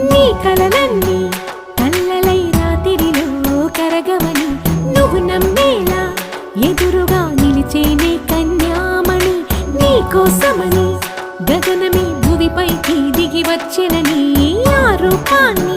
నీ కలలన్నీ కల్లలై రాత్రిలో కరగవని నువ్వు నమ్మేలా ఎదురుగా నిలిచేనే కన్యామణి నీకోసమని గగనమే భువిపైకి దిగి వచ్చినని ఆ రూపాన్ని